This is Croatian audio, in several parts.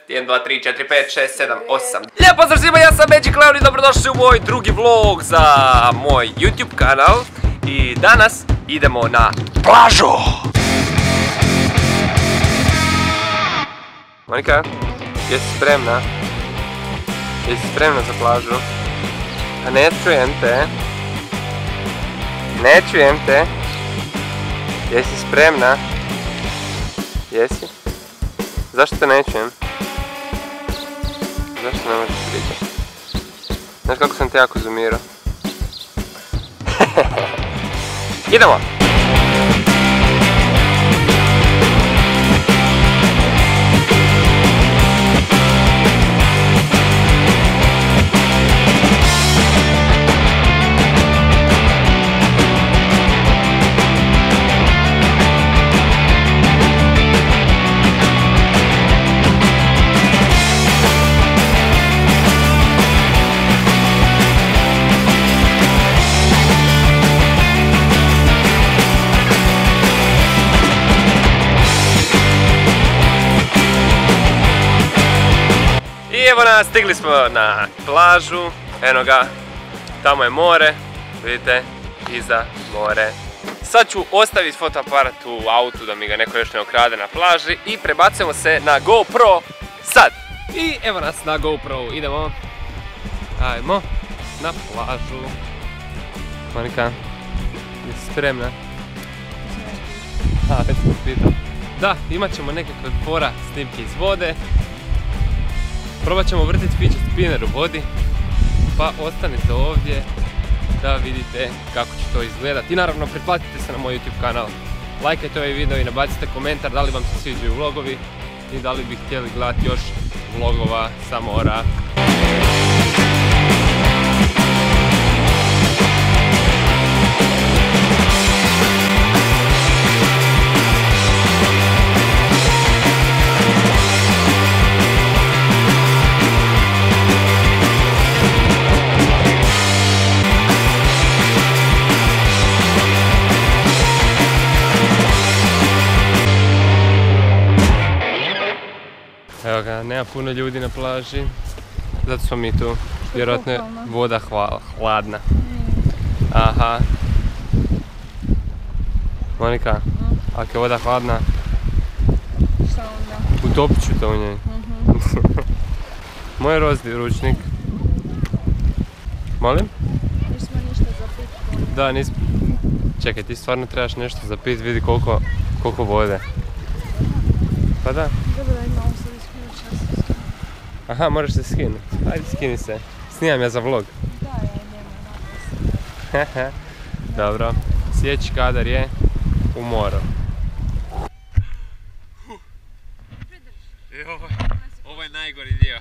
1, 2, 3, 4, 5, 6, 7, 8. Lijep pozdrav svima, ja sam Magic Clown i dobrodošli u moj drugi vlog za moj YouTube kanal. I danas idemo na plažu. Monika, jesi spremna? Jesi spremna za plažu? A ne čujem te. Ne čujem te. Jesi spremna? Jesi? Zašto te ne čujem? Zašto ne možeš pričati? Znaš kako sam te jako zoomirao? Idemo! Evo nas, stigli smo na plažu, eno ga, tamo je more, vidite, iza more. Sad ću ostaviti fotoaparat u autu da mi ga neko još ne okrade na plaži i prebacujemo se na GoPro sad. I evo nas na GoPro, idemo, ajmo na plažu. Monika, jesi spremna? Već sam pitao. Da, imat ćemo nekakve fora snimke iz vode. Probat ćemo vrtiti fidget spinner u vodi, pa ostanite ovdje da vidite kako će to izgledati. I naravno pretplatite se na moj YouTube kanal, lajkajte ovaj video i nabacite komentar da li vam se sviđaju vlogovi i da li bi htjeli gledati još vlogova sa mora. Evo ga, nema puno ljudi na plaži, zato smo mi tu, vjerojatno je voda hladna. Aha. Monika, ako je voda hladna, šta onda? utopit ću to u njej. Moj rozni ručnik. Molim? Nismo ništa za pit. Da, nismo. Čekaj, ti stvarno trebaš nešto za pit, vidi koliko vode. Pa da. Dobro, da imamo sad iskreno čas. Aha, moraš se skinuti. Ajde, skini se. Snimam ja za vlog. Da, ja idemo. Dobro. Sljedeći kadar je u moru. Ovo je najgori dio.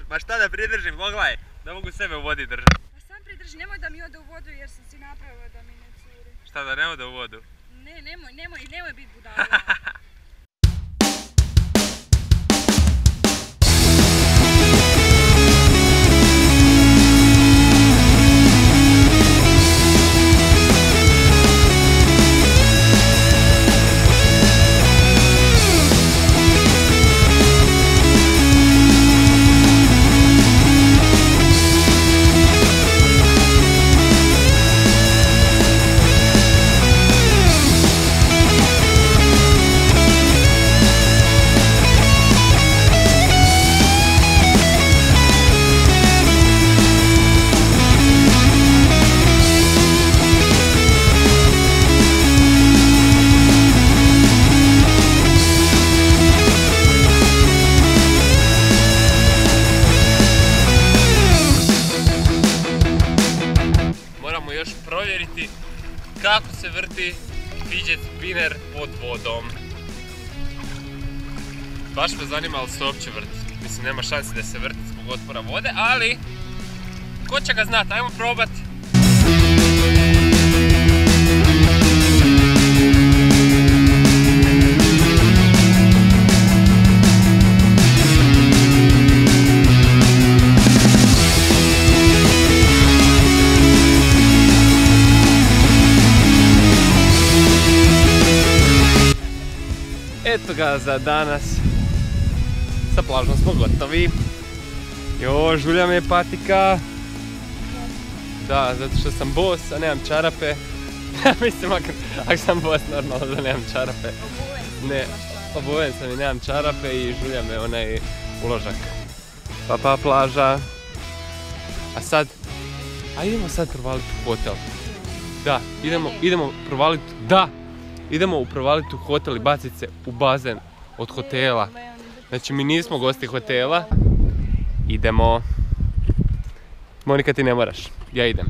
Ma šta da pridržim, mogla je. Da mogu sebe u vodi držati. Pa sam pridrži, nemoj da mi ode u vodu jer sam si napravila da mi ne curi. Šta da ne ode u vodu? Ne, nemoj biti budala. Provjeriti kako se vrti fidget spinner pod vodom. Baš me zanima li se uopće vrti. Mislim, nema šanse da se vrti zbog otpora vode, ali ko će ga znati, ajmo probat. Eto ga za danas. Sa plažom smo gotovi. Jo, žulja me patika. Da, zato što sam bos, a nemam čarape. Mislim, ako sam bos, normalno da nemam čarape. Ne, obuven sam i nemam čarape i žulja me onaj uložak. Pa plaža. A sad, idemo sad provaliti u hotel. Da, idemo provaliti u hotel i baciti se u bazen od hotela. Znači, mi nismo gosti hotela. Idemo. Monika, ti ne moraš, ja idem.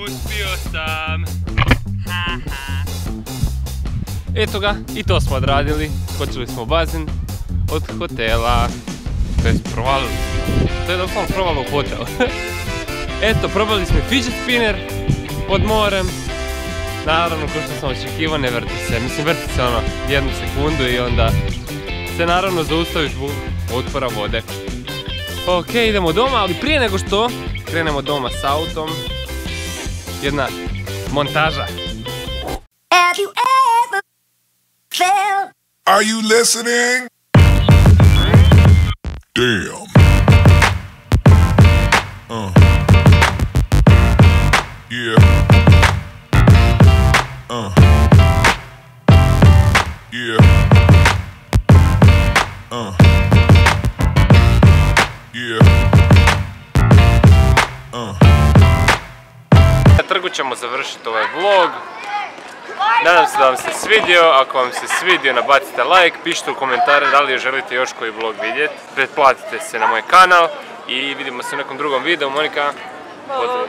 Uspio sam. Eto ga, i to smo odradili. Skočili smo u bazen od hotela. To je provalili. To je doslovno provalo u hotel. Eto, probali smo fidget spinner pod morem. Naravno, kao što sam očekivao, ne vrti se. Mislim, vrti se ono jednu sekundu i onda se naravno zaustavi zbog otpora vode. Ok, idemo doma, ali prije nego što krenemo doma s autom, jedna montaža. Have you ever felt? Are you listening? Damn. Yeah. Yeah. Yeah. Na trgu ćemo završiti ovaj vlog. Nadam se da vam se svidio. Ako vam se svidio, nabacite like, pišite u komentare da li želite još koji vlog vidjeti. Pretplatite se na moj kanal i vidimo se u nekom drugom videu. Monika, pozdrav.